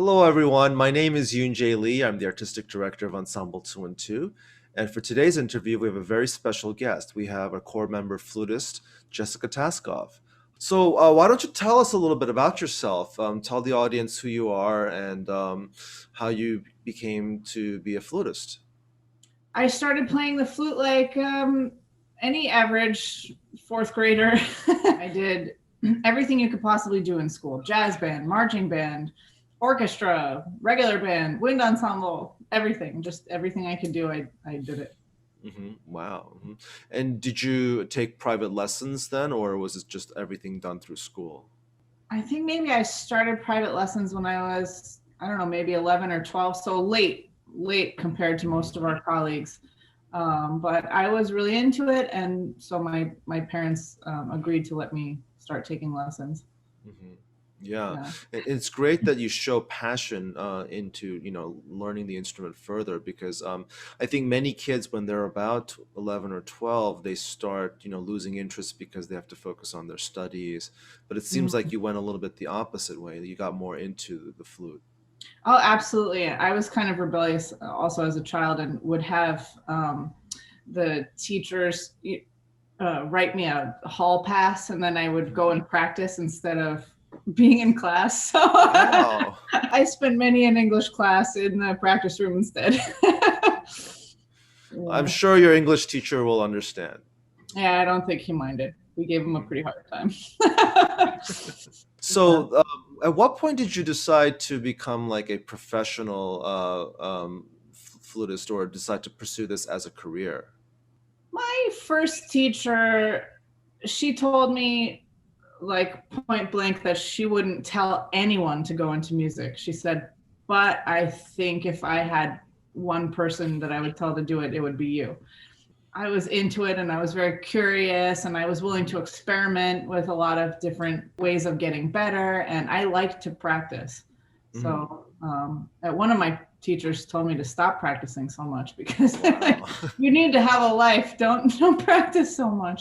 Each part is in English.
Hello, everyone. My name is Yoon Jae Lee. I'm the artistic director of Ensemble 2 and 2. And for today's interview, we have a very special guest. We have a core member flutist, Jessica Taskov. So, why don't you tell us a little bit about yourself? Tell the audience who you are and how you became to be a flutist. I started playing the flute like any average fourth grader. I did everything you could possibly do in school: jazz band, marching band, orchestra, regular band, wind ensemble, everything. Just everything I could do, I did it. Wow. And did you take private lessons then, or was it just everything done through school? I think maybe I started private lessons when I was, I don't know, maybe 11 or 12, so late compared to most of our colleagues. But I was really into it, and so my parents agreed to let me start taking lessons. hmm Yeah, Yeah. it's great that you show passion into learning the instrument further because I think many kids when they're about 11 or 12 they start losing interest because they have to focus on their studies. But it seems like Mm. you went a little bit the opposite way. You got more into the flute. Oh, absolutely. I was kind of rebellious also as a child, and would have the teachers write me a hall pass, and then I would go and practice instead of being in class. So Wow. I spent many an English class in the practice room instead. I'm Yeah. sure your English teacher will understand. Yeah, I don't think he minded. We gave him a Mhm. pretty hard time. Yeah. So, at what point did you decide to become like a professional flutist or decide to pursue this as a career? My first teacher, she told me like point blank that she wouldn't tell anyone to go into music. She said, but I think if I had one person that I would tell to do it, it would be you. I was into it and I was very curious and I was willing to experiment with a lot of different ways of getting better. And I like to practice. Mhm. So one of my teachers told me to stop practicing so much because Wow. like, you need to have a life. Don't practice so much.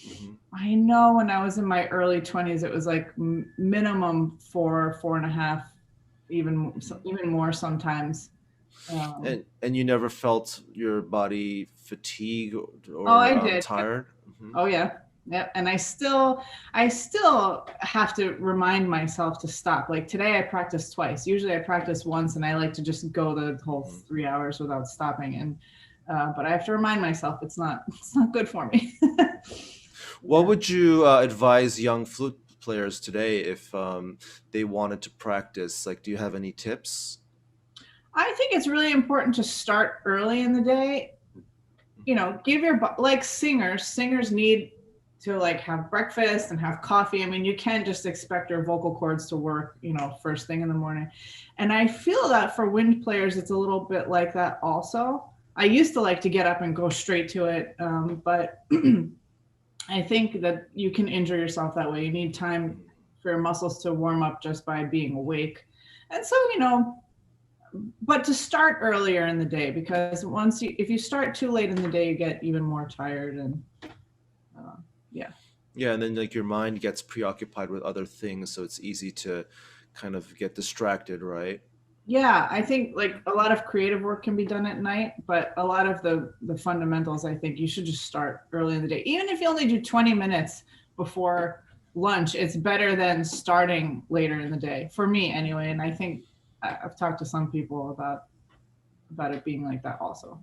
Mhm. I know when I was in my early 20s, it was like minimum 4.5, Mhm. even more sometimes. Um, And you never felt your body fatigue oh, or I did. tired? Oh yeah. Yeah. And I still have to remind myself to stop. Like today I practiced twice. Usually I practice once and I like to just go the whole Mhm. 3 hours without stopping. And but I have to remind myself it's not good for me. What Yeah. would you advise young flute players today if they wanted to practice? Like, do you have any tips? I think it's really important to start early in the day. Give like singers need to like have breakfast and have coffee. I mean, you can't just expect your vocal cords to work, first thing in the morning. And I feel that for wind players it's a little bit like that also. I used to like to get up and go straight to it, but I think that you can injure yourself that way. You need time Mhm. for your muscles to warm up just by being awake. And so, but to start earlier in the day, because if you start too late in the day, you get even more tired. And yeah. Yeah, and then like your mind gets preoccupied with other things, so it's easy to kind of get distracted, right? Yeah, I think like a lot of creative work can be done at night, but a lot of the fundamentals, I think you should just start early in the day. Even if you only do 20 minutes before lunch, it's better than starting later in the day for me anyway. And I think I've talked to some people about it being like that also.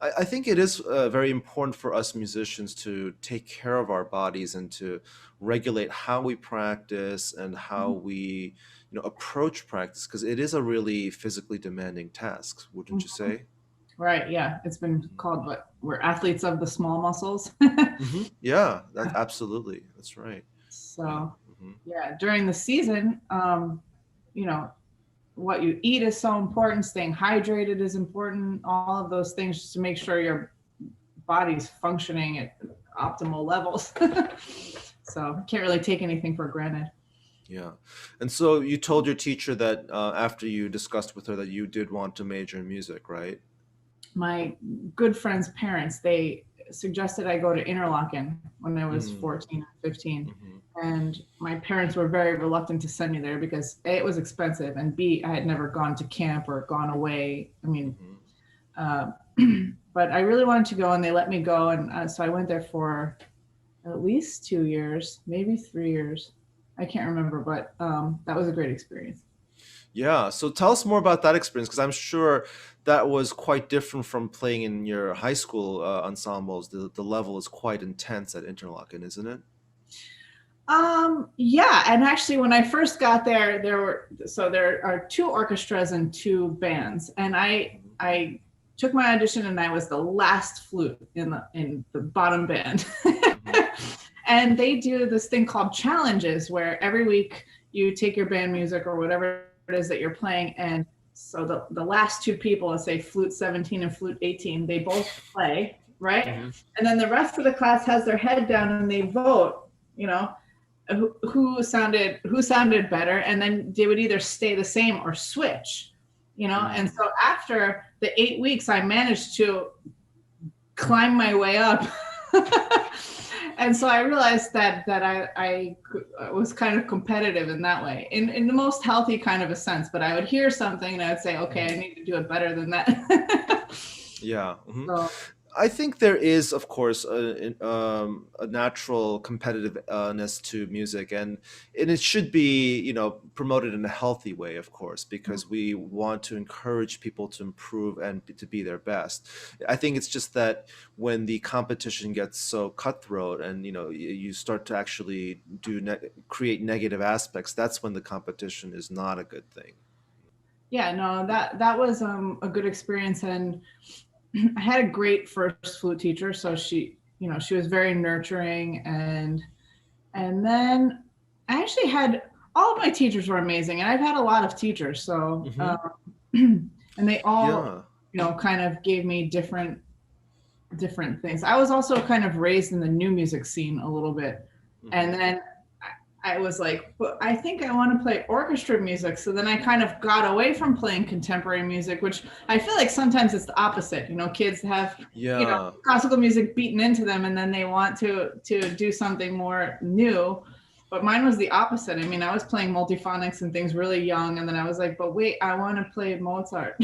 I think it is very important for us musicians to take care of our bodies and to regulate how we practice and how we, approach practice because it is a really physically demanding task, wouldn't you Mhm. say? Right. Yeah. It's been called what we're athletes of the small muscles. Yeah, that's absolutely that's right. Yeah. So hmm yeah, during the season, you know, what you eat is so important. Staying hydrated is important. All of those things just to make sure your body's functioning at optimal levels. So can't really take anything for granted. Yeah. And so you told your teacher that after you discussed with her that you did want to major in music, right? My good friend's parents, they suggested I go to Interlochen when I was Mm, 14 or 15. mhm, And my parents were very reluctant to send me there because A, it was expensive, and B, I had never gone to camp or gone away. I mean, mhm. uh, but I really wanted to go, and they let me go. And so I went there for at least 2 years, maybe 3 years. I can't remember, but that was a great experience. Yeah. So tell us more about that experience, because I'm sure that was quite different from playing in your high school ensembles. The level is quite intense at Interlochen, isn't it? Yeah, and actually, when I first got there, there are two orchestras and two bands, and Mhm, I took my audition, and I was the last flute in the bottom band. mhm, And they do this thing called challenges, where every week you take your band music or whatever it is that you're playing, and so the last two people, let's say flute 17 and flute 18, they both play, right? mhm. And then the rest of the class has their head down and they vote, you know, who sounded better, and then they would either stay the same or switch, and Mm. so after the 8 weeks I managed to climb my way up. And so I realized that I was kind of competitive in that way, in the most healthy kind of a sense, but I would hear something and I would say, okay, I Mhm. need to do it better than that. Yeah. So I think there is, of course, a natural competitiveness to music, and it should be, promoted in a healthy way, of course, because we want to encourage people to improve and to be their best. I think it's just that when the competition gets so cutthroat, and you start to actually create negative aspects, that's when the competition is not a good thing. yeah, no, that was a good experience. And I had a great first flute teacher, so she was very nurturing. And then I actually had, all of my teachers were amazing, and I've had a lot of teachers. So Hmm. and they all, Yeah. kind of gave me different things. I was also kind of raised in the new music scene a little bit, and Hmm. then I was like, but I think I want to play orchestra music. So then I kind of got away from playing contemporary music, which I feel like sometimes it's the opposite. Kids have, Yeah. classical music beaten into them, and then they want to do something more new. But mine was the opposite. I mean, I was playing multiphonics and things really young, and then I was like, but wait, I want to play Mozart.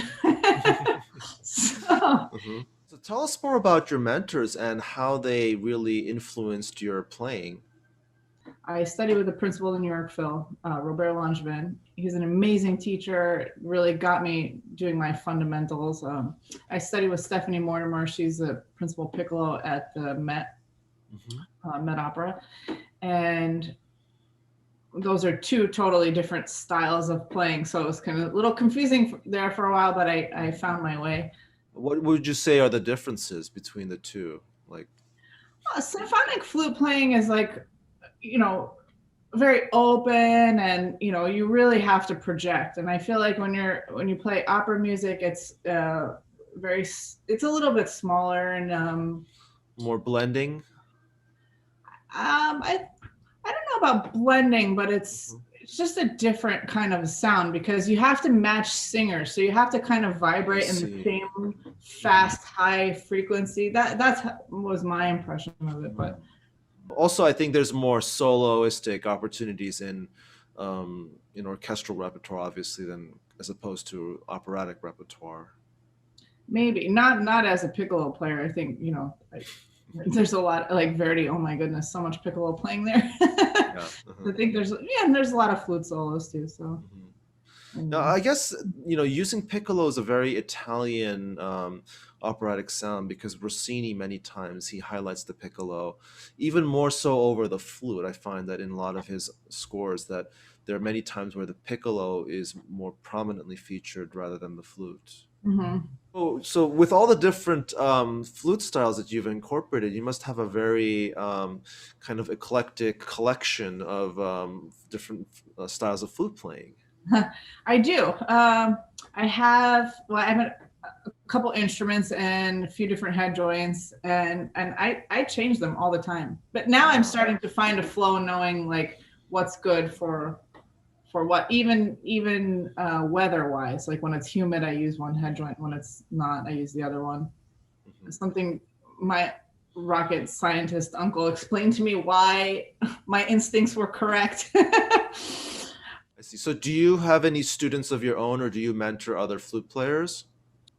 So Mhm. So tell us more about your mentors and how they really influenced your playing. I studied with the principal of the New York Phil, Robert Langevin. He's an amazing teacher, really got me doing my fundamentals. I studied with Stephanie Mortimer. She's a principal piccolo at the Hmm. Met Opera. And those are two totally different styles of playing. So it was kind of a little confusing there for a while, but I found my way. What would you say are the differences between the two? Like, Symphonic flute playing is like, you know, very open, and you really have to project. And I feel like when you play opera music, it's very it's a little bit smaller. And more blending? I don't know about blending, but it's Mhm. it's just a different kind of sound because you have to match singers, so you have to kind of I vibrate in the see. same Hmm. fast high frequency. That's was my impression of it. But Also, I think there's more soloistic opportunities in orchestral repertoire, obviously, than as opposed to operatic repertoire. maybe not as a piccolo player. I think there's a lot like Verdi. Oh my goodness, so much piccolo playing there. Yeah. I think and there's a lot of flute solos too. So Hmm. Now, anyway. I guess, using piccolo is a very Italian operatic sound, because Rossini many times he highlights the piccolo, even more so over the flute. I find that in a lot of his scores that there are many times where the piccolo is more prominently featured rather than the flute. Hmm. So with all the different flute styles that you've incorporated, you must have a very kind of eclectic collection of different styles of flute playing. I do. I have a couple instruments and a few different head joints, and I change them all the time. But now I'm Wow. starting to find a flow, knowing like what's good for what, even weather wise. Like when it's humid, I use one head joint. When it's not, I use the other one. Mhm. Something my rocket scientist uncle explain to me why my instincts were correct. I see. So do you have any students of your own, or do you mentor other flute players?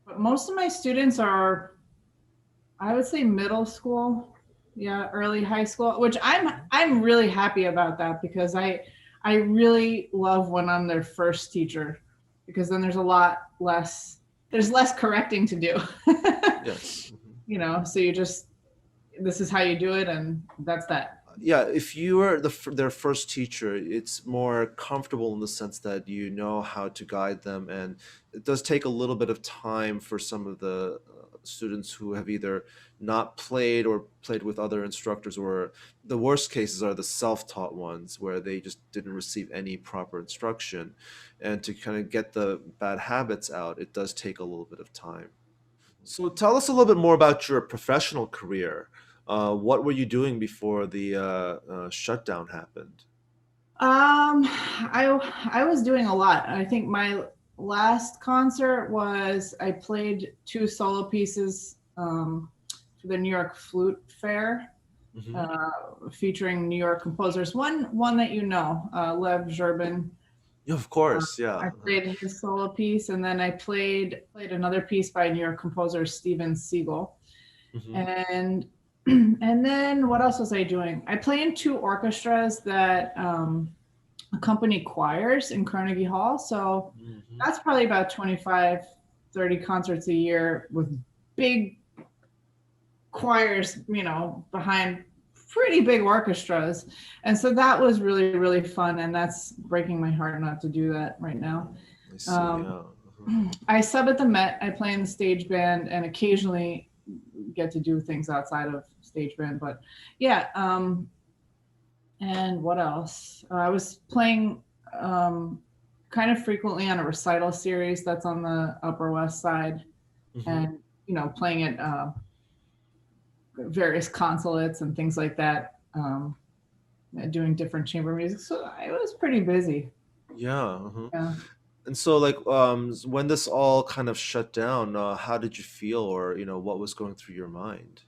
But most of my students are, I would say, middle school, yeah, early high school, which I'm really happy about that, because I really love when I'm their first teacher, because then there's less correcting to do. Yes. Mhm. So you just, this is how you do it, and that's that. Yeah, if you are their first teacher, it's more comfortable in the sense that you know how to guide them, and it does take a little bit of time for some of the students who have either not played or played with other instructors, or the worst cases are the self-taught ones where they just didn't receive any proper instruction, and to kind of get the bad habits out, it does take a little bit of time. So tell us a little bit more about your professional career. What were you doing before the shutdown happened? I was doing a lot. I think my last concert was, I played two solo pieces for the New York Flute Fair, Hmm. featuring New York composers. One that Lev Zerbin. Yeah, of Uh, course. Yeah. I played his solo piece, and then I played another piece by New York composer Steven Siegel. Hmm. And and then what else was I doing? I play in two orchestras that accompany choirs in Carnegie Hall. So Hmm. that's probably about 25, 30 concerts a year with big choirs, behind pretty big orchestras. And so that was really, really fun. And that's breaking my heart not to do that right now. I see. Um, Yeah. Uh-huh. I sub at the Met. I play in the stage band and occasionally get to do things outside of stage band. But yeah, and what else? I was playing um, kind of frequently on a recital series that's on the Upper West Side, Hmm. and playing at various consulates and things like that, doing different chamber music. So I was pretty busy. Yeah. Uh-huh. Yeah. And so, like, when this all kind of shut down, how did you feel, or what was going through your mind?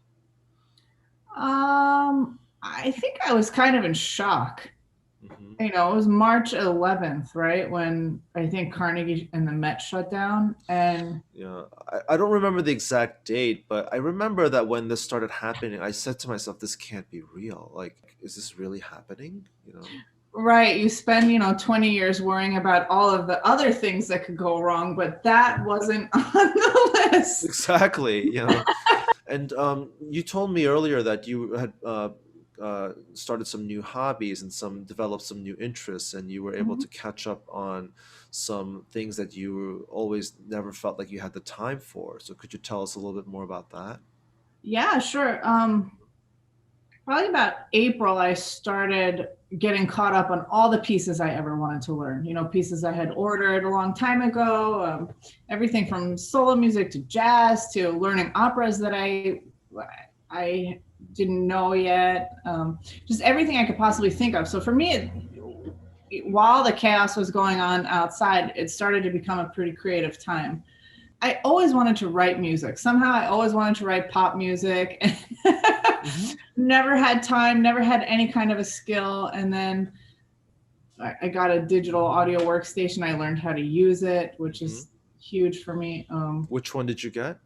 I think I was kind of in shock. Hmm. It was March 11th, right? When I think Carnegie and the Met shut down. And Yeah, I don't remember the exact date, but I remember that when this started happening, I said to myself, "This can't be real. Like, is this really happening?" right, you spend, 20 years worrying about all of the other things that could go wrong, but that wasn't on the list. Exactly. And you told me earlier that you had started some new hobbies and developed some new interests, and you were able Mhm. to catch up on some things that you always never felt like you had the time for. So could you tell us a little bit more about that? Yeah, sure. Probably about April, I started getting caught up on all the pieces I ever wanted to learn. Pieces I had ordered a long time ago, everything from solo music to jazz to learning operas that I didn't know yet. Just everything I could possibly think of. So for me, while the chaos was going on outside, it started to become a pretty creative time. I always wanted to write music. Somehow I always wanted to write pop music. Hmm. Never had time, never had any kind of a skill. And then I got a digital audio workstation. I learned how to use it, which Hmm. is huge for me. Which one did you get?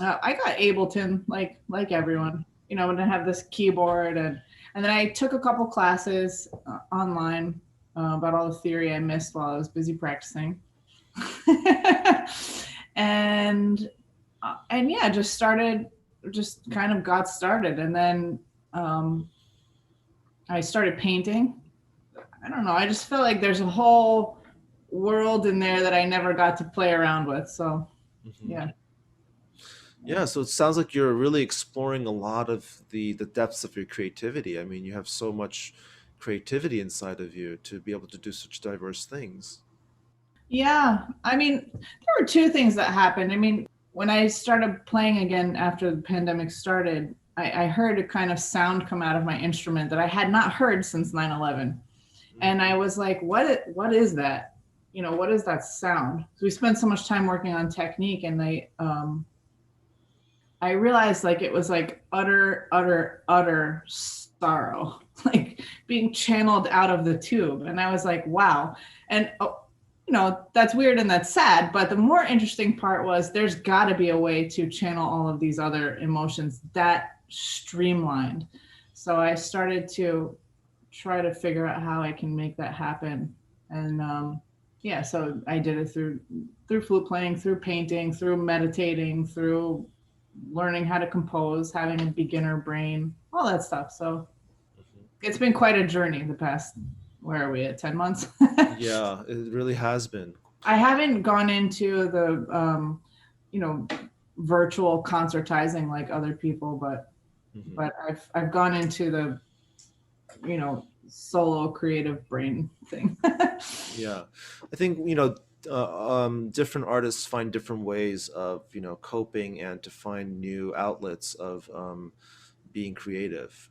I got Ableton, like Hmm. everyone, and I have this keyboard, and then I took a couple classes online about all the theory I missed while I was busy practicing. and and yeah, just kind of got started, and then um, I started painting. I don't know. I just feel like there's a whole world in there that I never got to play around with. So Hmm. yeah. Yeah, so it sounds like you're really exploring a lot of the depths of your creativity. I mean, you have so much creativity inside of you to be able to do such diverse things. Yeah. I mean, there were two things that happened. I mean, when I started playing again after the pandemic started, I heard a kind of sound come out of my instrument that I had not heard since 9/11. And I Hmm. was like, what is that? What is that sound? So we spent so much time working on technique, and I realized like it was like utter, utter, utter sorrow, like being channeled out of the tube. And I was like, wow. And, that's weird and that's sad. But the more interesting part was there's got to be a way to channel all of these other emotions that streamlined. So I started to try to figure out how I can make that happen. And yeah, so I did it through flute playing, through painting, through meditating, through learning how to compose, having a beginner brain, all that stuff. So Mhm. it's been quite a journey the past, where are we at, 10 months? Yeah, it really has been. I haven't gone into the, you know, virtual concertizing like other people, Mhm. but I've gone into the, solo creative brain thing. Yeah, I think different artists find different ways of coping and to find new outlets of being creative.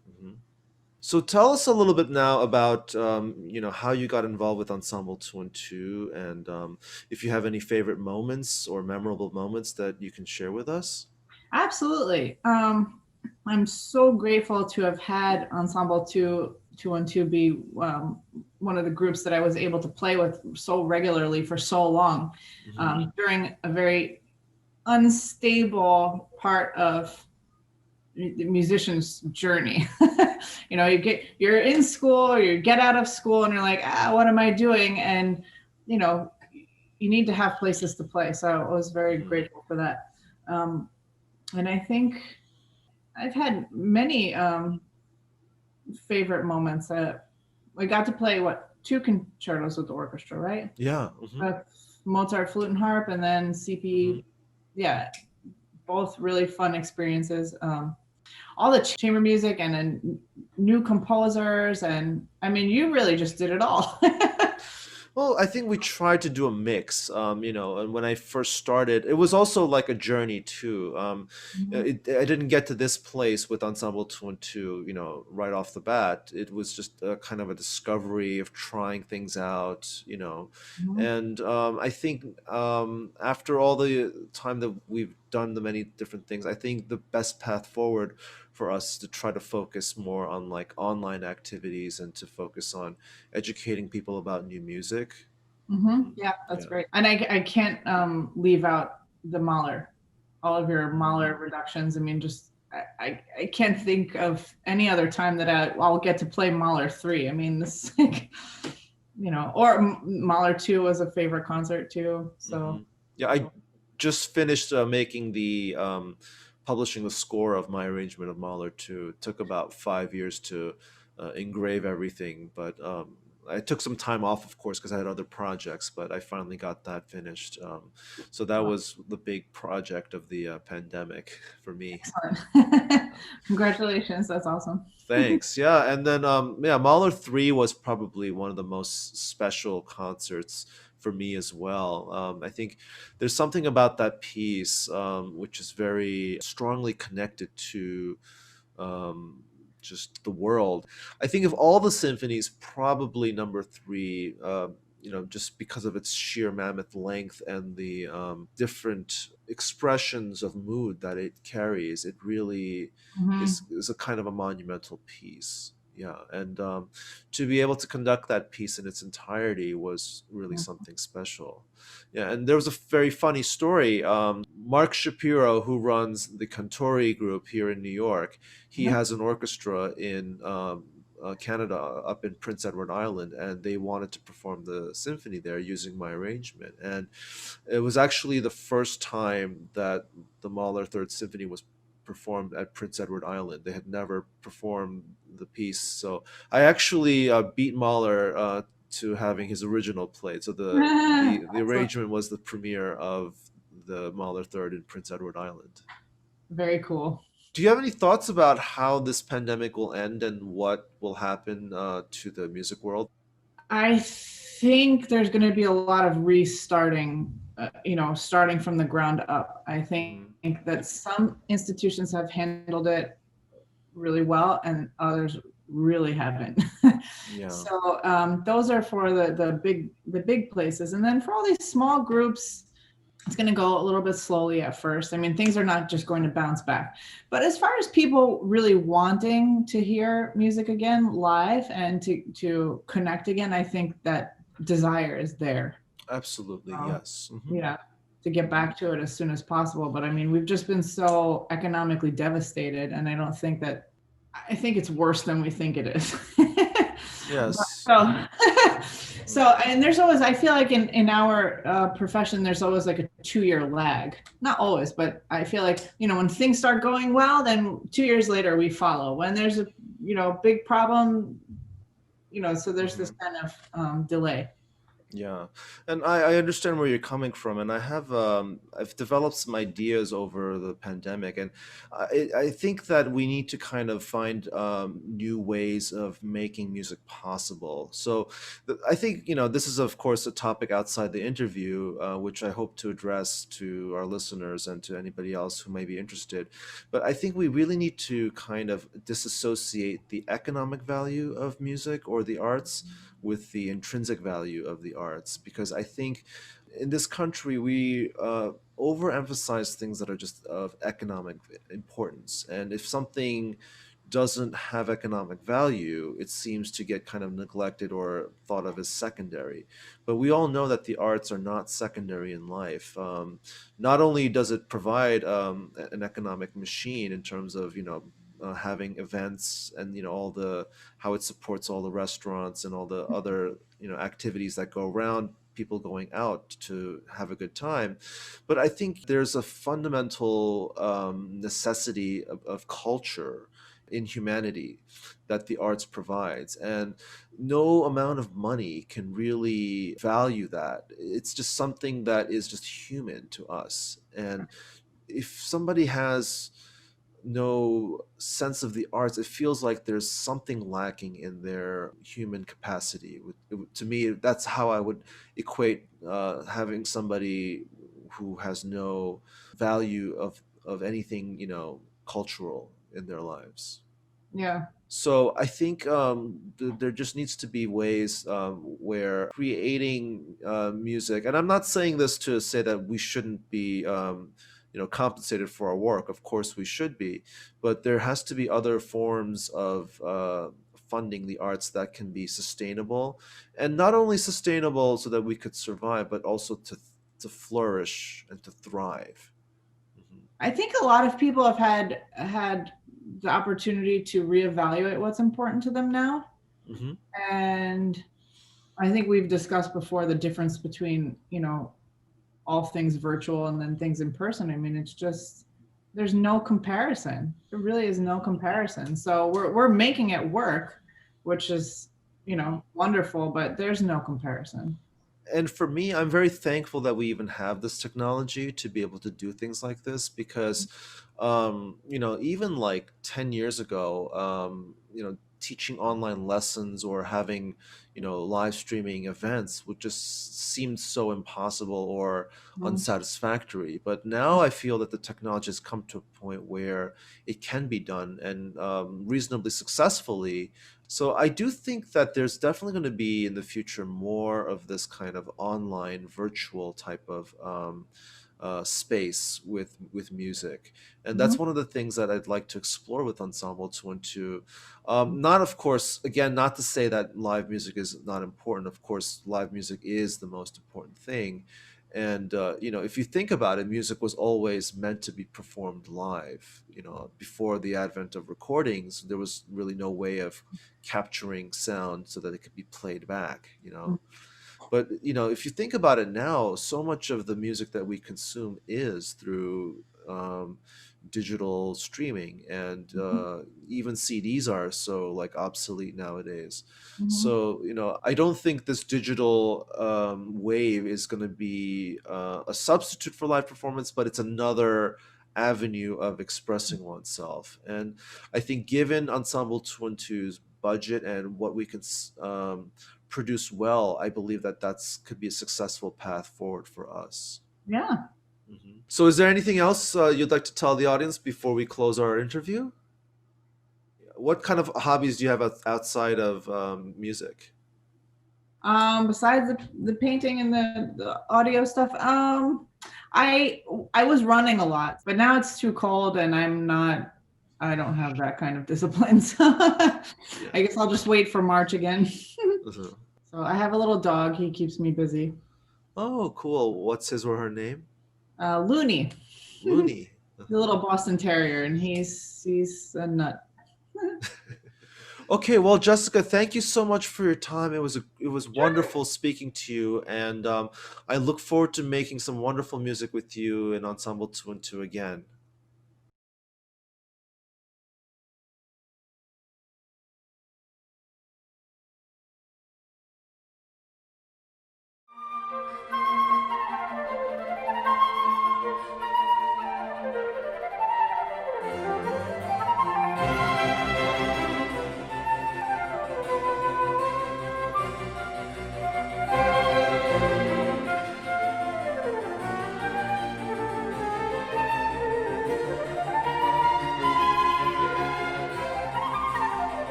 So tell us a little bit now about how you got involved with Ensemble 212, and if you have any favorite moments or memorable moments that you can share with us. Absolutely. I'm so grateful to have had Ensemble 212 be one of the groups that I was able to play with so regularly for so long Hmm. during a very unstable part of the musician's journey. You're in school or you get out of school and you're like, what am I doing? And you know you need to have places to play. So I was very Hmm. grateful for that. Um, and I think I've had many favorite moments. We got to play two concertos with the orchestra, right? Yeah. Hmm. Uh, Mozart flute and harp, and then Hmm. C.P.E. Yeah, both really fun experiences. All the chamber music and then new composers, and I mean, you really just did it all. Well, I think we tried to do a mix, and when I first started, it was also like a journey too. I didn't get to this place with Ensemble 212, right off the bat. It was just a kind of a discovery of trying things out, Mhm. and I think after all the time that we've done the many different things, I think the best path forward for us is to try to focus more on like online activities and to focus on educating people about new music. Yeah, that's Yeah. great. And I can't leave out the Mahler, all of your Mahler Mm. reductions. I mean, just I can't think of any other time that I'll get to play Mahler 3. I mean, this, like, or Mahler 2 was a favorite concert too. So, Hmm. Yeah, I just finished making the publishing the score of my arrangement of Mahler 2. It took about 5 years to engrave everything, but I took some time off, of course, because I had other projects, but I finally got that finished. So that was the big project of the pandemic for me. excellent. Congratulations. That's awesome. Thanks. Yeah, and then yeah, Mahler 3 was probably one of the most special concerts for me as well. I think there's something about that piece which is very strongly connected to um, just the world. I think of all the symphonies, probably number three. Just because of its sheer mammoth length and the different expressions of mood that it carries, it really is Mhm. is a kind of a monumental piece. Yeah, and to be able to conduct that piece in its entirety was really something special. Yeah, and there was a very funny story. Mark Shapiro, who runs the Cantori group here in New York, he Mhm. has an orchestra in Canada, up in Prince Edward Island, and they wanted to perform the symphony there using my arrangement. And it was actually the first time that the Mahler Third Symphony was performed at Prince Edward Island. They had never performed the piece, so I actually beat Mahler to having his original played. So the Excellent. arrangement was the premiere of the Mahler Third in Prince Edward Island. Very cool. Do you have any thoughts about how this pandemic will end and what will happen to the music world? I think there's going to be a lot of restarting, starting from the ground up. I think Hmm. that some institutions have handled it really well and others really haven't. Yeah. So those are for the big places. And then for all these small groups, It's going to go a little bit slowly at first. I mean, things are not just going to bounce back. But as far as people really wanting to hear music again live and to connect again, I think that desire is there. Absolutely, Um, yes. Hmm. yeah, to get back to it as soon as possible. But I mean, we've just been so economically devastated, and I don't think that I think it's worse than we think it is. But, Yes. so, so, and there's always, I feel like in our profession, there's always like a 2 year lag. Not always, but I feel like, when things start going well, then 2 years later we follow. When there's a, big problem, so there's this Hmm. kind of delay. Yeah, and I understand where you're coming from, and I've developed some ideas over the pandemic, and I think that we need to kind of find new ways of making music possible. So I think this is of course a topic outside the interview, which I hope to address to our listeners and to anybody else who may be interested. But I think we really need to kind of disassociate the economic value of music or the arts with the intrinsic value of the arts, because I think in this country we overemphasize things that are just of economic importance, and if something doesn't have economic value, it seems to get kind of neglected or thought of as secondary. But we all know that the arts are not secondary in life. Not only does it provide an economic machine in terms of having events and all the how it supports all the restaurants and all the other activities that go around people going out to have a good time, but I think there's a fundamental necessity of culture in humanity that the arts provides, and no amount of money can really value that. It's just something that is just human to us, and if somebody has no sense of the arts, it feels like there's something lacking in their human capacity. To me, that's how I would equate having somebody who has no value of anything, cultural in their lives. Yeah. So I think there just needs to be ways where creating music, and I'm not saying this to say that we shouldn't be, compensated for our work. Of course, we should be, but there has to be other forms of funding the arts that can be sustainable, and not only sustainable so that we could survive, but also to flourish and to thrive. Hmm. I think a lot of people have had the opportunity to reevaluate what's important to them now. Hmm. And I think we've discussed before the difference between, all things virtual and then things in person. I mean, it's just there's no comparison. There really is no comparison. So we're making it work, which is, wonderful, but there's no comparison. And for me, I'm very thankful that we even have this technology to be able to do things like this, because even like 10 years ago, teaching online lessons or having live streaming events would just seem so impossible or Mhm. unsatisfactory. But now I feel that the technology has come to a point where it can be done, and reasonably successfully. So I do think that there's definitely going to be in the future more of this kind of online, virtual type of space with music, and Mhm. that's one of the things that I'd like to explore with Ensemble 212. Not, of course, again, not to say that live music is not important. Of course, live music is the most important thing, and if you think about it, music was always meant to be performed live. Before the advent of recordings, there was really no way of capturing sound so that it could be played back. But if you think about it now, so much of the music that we consume is through digital streaming, and Mhm. even CDs are so like obsolete nowadays. Mhm. So I don't think this digital wave is going to be a substitute for live performance, but it's another avenue of expressing oneself. And I think given Ensemble 212's budget and what we can produce well, I believe that that's could be a successful path forward for us. Yeah. Mhm. So, is there anything else you'd like to tell the audience before we close our interview? What kind of hobbies do you have outside of music? Besides the painting and the audio stuff, I I was running a lot, but now it's too cold and I don't have that kind of discipline. So I Yeah. guess I'll just wait for March again. Mhm. So I have a little dog. He keeps me busy. Oh, cool. What's his or her name? Looney, the Looney. little Boston Terrier, and he's a nut. Okay, well, Jessica, thank you so much for your time. It was wonderful speaking to you, and I look forward to making some wonderful music with you in Ensemble 2 and 2 again.